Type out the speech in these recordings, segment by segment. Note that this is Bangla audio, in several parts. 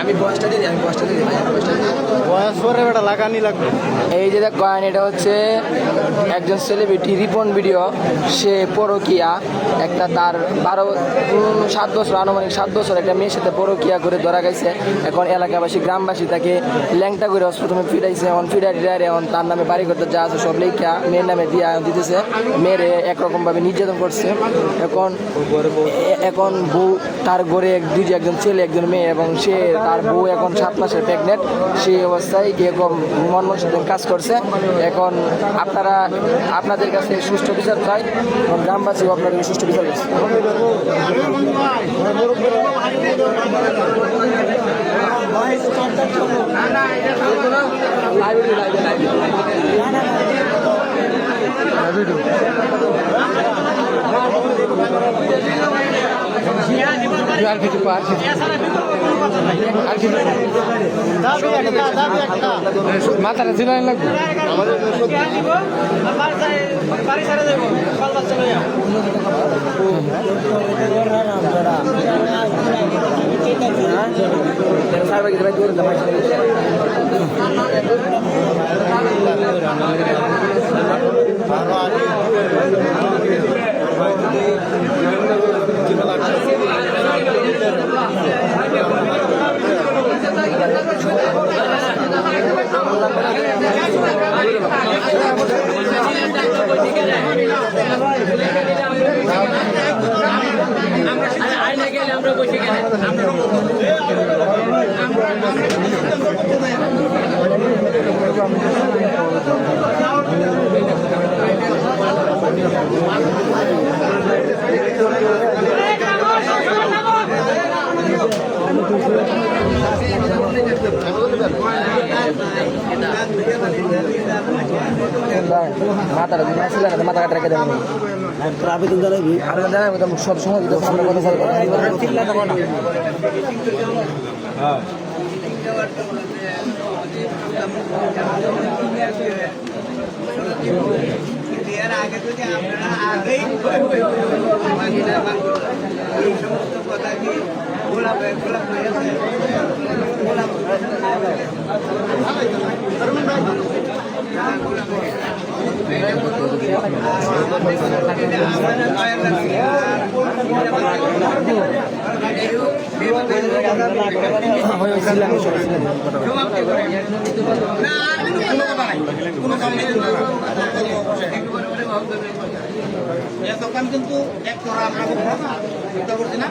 আমি বয়সটা দিই বয়স পরে বেটা লাগানি লাগবে। এই যে দেখেন এটা হচ্ছে একজন সেলিব্রিটি রিপন ভিডিও, সে পরকিয়া একটা তার 7 বছর আনুমানিক 7 বছর একটা মেয়ের সাথে পরকিয়া করে ধরা গেছে। এখন এলাকাবাসী গ্রামবাসী তাকে ল্যাংটা করে প্রথমে ফিরাইছে, এখন ফিরাই এখন তার নামে বাড়ি করতে যা আছে সব লেখা মেয়ের নামে দিয়া দিতেছে, মেয়েরে একরকমভাবে নির্যাতন করছে। এখন বউ তার ঘরে একজন ছেলে একজন মেয়ে, এবং সে তার বউ এখন 7 মাসের প্রেগনেন্ট। সেই অবস্থায় এরকম মনমনসাদের কাজ করছে। এখন আপনাদের কাছে সুষ্ঠু বিচার চাই এবং গ্রামবাসীও আপনাদের সুষ্ঠু বিচার করছে। আর কিছু মাথাটা ঝিলানি লাগবে। আমরা বসে গেলে মাথাটা মাথা কাটা রেখে দেবেন। আবেদন জানাবি সব সময় আগে যদি আপনারা আগেই এই সমস্ত কথা কি গোলাপ দোকান কিন্তু এক করা আমরা করছি না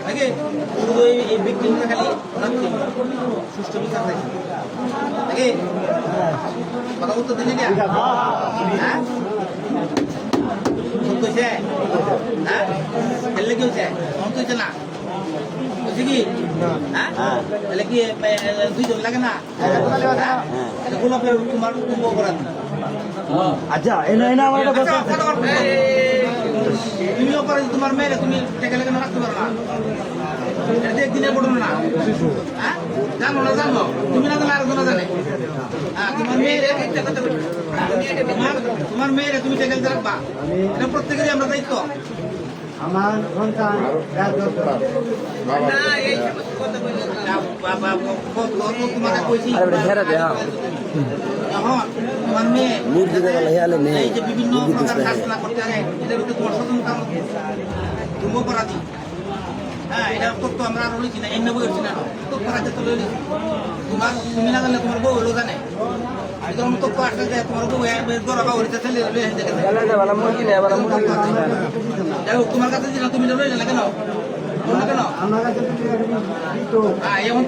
আগে শুধু এই ব্যক্তিটা খালি সুষ্ঠু বিচার চাইছে আগে কথা উত্তর দিলি না হ্যাঁ হয়েছে হ্যাঁ খেললে কি হয়েছে অন্ত হয়েছে না হচ্ছে কি হ্যাঁ তাহলে কি 2 জন লাগে না গোলাপের তোমার কুম্ভ অপরাধ। আচ্ছা এনা আমার তুমিও পারো তোমার মেয়েরে তুমি টেকে লেগে রাখতে পারো না, এটা একদিনের ঘটনা না। হ্যাঁ জানো না জানো তুমি না জানো আরেকজন জানে। তোমার মেয়েরে তুমি টেকে রাখবা, এটা প্রত্যেকেরই আমরা দায়িত্ব। আমার সন্তান তোমার কইছি তোমার মেয়ে এই যে বিভিন্ন শাসনা করতে পারে এটার উপরে তোমার স্বতন্ত্র তুমি অপরাধী। হ্যাঁ এটা তথ্য আমরা আর বলেছি না, এমনি বলছি না তথ্য রাজ্যে তো লইলি তুমি না জানলে তোমার বউ হলো জানে এরকম তথ্য আসলে যে তোমার বউ গড়া বা হরিতে ছেলে যাই হোক তোমার কাছে দিলাম তুমি লইলে না কেন এমন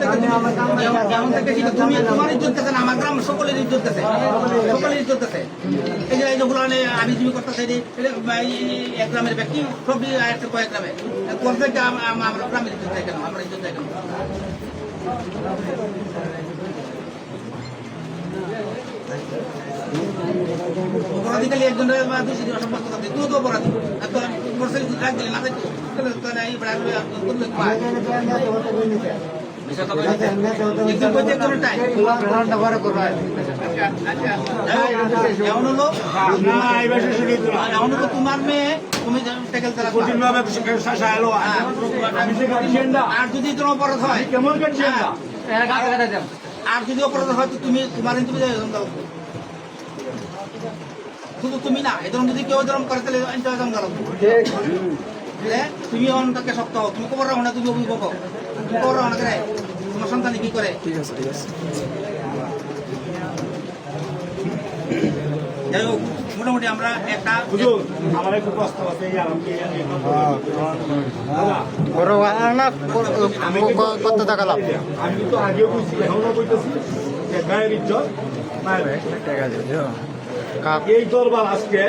থেকে তুমি তোমার ইজ্জত গেছে না, আমার গ্রাম সকলের ইজ্জত গেছে, সকলের ইজ্জত গেছে। এই যে আমি তুমি করতেছে এক গ্রামের ব্যক্তি সব কয়েক গ্রামে করতে আমরা গ্রামের ইজ্জত চাই কেন, আমরা ইজ্জত চাই কেন? অপরাধীকালী একজন সম্পর্ক করতে তুই তো অপরাধী রাখ দিলে না তোমার মেয়ে তুমি ট্যাকেল চালা কঠিনভাবে শাসালো আর যদি তোমার অপরাধ হয় কেমন করছেন না আর যদি অপরাধ হয় তো তুমি তোমার তুমি শুধু তুমি না এই ধরুন যদি কেউ ধরুন করে তাহলে ইন্টারভিউ গেল তুমি অন্যকে শক্ত হও তুমি খবর রাখো না তুমি অভিভাবক হও তুমি খবর রাখো না করে তোমার সন্তানে কি করে ঠিক আছে ঠিক আছে যাই হোক মোটামুটি আমরা একটা হুজুর আমার একটু প্রস্তাব আছে এই আরামকে বড় না কত টাকা লাভ আমি কিন্তু আগেও বলছি এখনো বলতেছি যে গায়ের ইজ্জত মায়ের টাকা দিও এই দরবার আজকে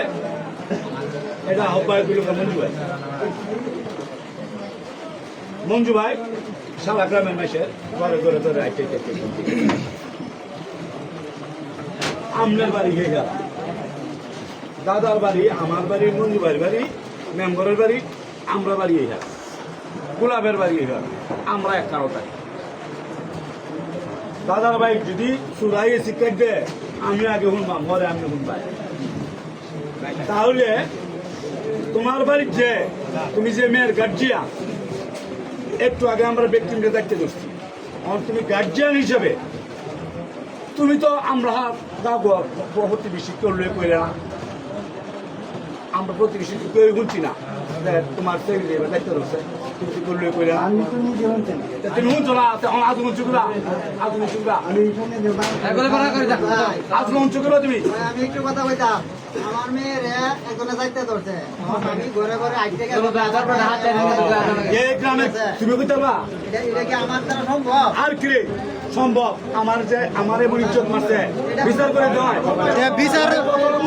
এটা আহ্বায়ক দিল মঞ্জু ভাই মঞ্জু ভাই সারা গ্রামের মাসের ঘরে ঘরে ধরে আমনের বাড়ি হয়ে গেল দাদার বাড়ি আমার বাড়ি মঞ্জু ভাইয়ের বাড়ি মেম্বরের বাড়ি আমরা বাড়ি হয়ে গেল গোলাপের বাড়ি হয়ে গেল আমরা এক কারোটাই দাদার ভাই যদি চুরাই শিক্ষা দেয় আমি আগে শুনবাম ঘরে আমি শুনবাই তাহলে তোমার বাড়ির যে তুমি যে মেয়ের গার্জিয়ান একটু আগে আমরা ব্যক্তিকে দেখতে দোষছি আর তুমি গার্জিয়ান হিসেবে তুমি তো আমরা প্রতিবেশী করলে কইলে না আমরা প্রতিবেশী কেউ শুনছি না তোমার ছেলে দায়িত্ব রয়েছে তুমি করলে কইলে না তুমি শুনছো না তখন আজ শুনছো না আজ শুনছো না আজ শুনছো না তুমি আমি একটু কথা কইতাম আমার মেয়ের একজনে যাইতে ধরছে আমি ঘরে ঘরে আইতে এই গ্রামে তুমি কইতে পারবা এটা কি আমার দ্বারা সম্ভব আর কি রে সম্ভব আমার যে আমার এমন ইজ্জত মারছে বিচার করে দেওয়ায় বিচার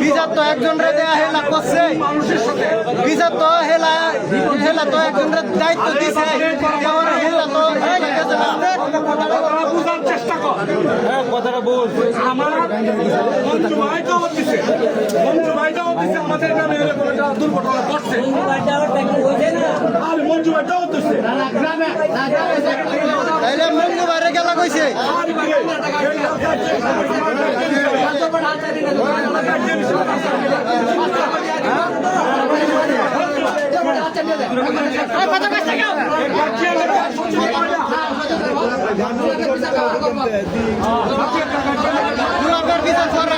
বিচার তো একজন রে দেয়া হেলা করছে মানুষের সাথে বিচার তো হেলা হেলা তো একজন রে দায়িত্ব দিছে আমার হেলা তো বুঝার চেষ্টা কর কথাটা বল আমার মঞ্জু ভাই তো দিছে মঞ্জু ভাই তো দিছে আমাদের গ্রামে এরকম একটা দুর্ঘটনা ঘটছে আর মঞ্জু ভাই তো দিছে তাইলে মঞ্জু বাইরে গেলা কইছে গোলাপের বিচার করে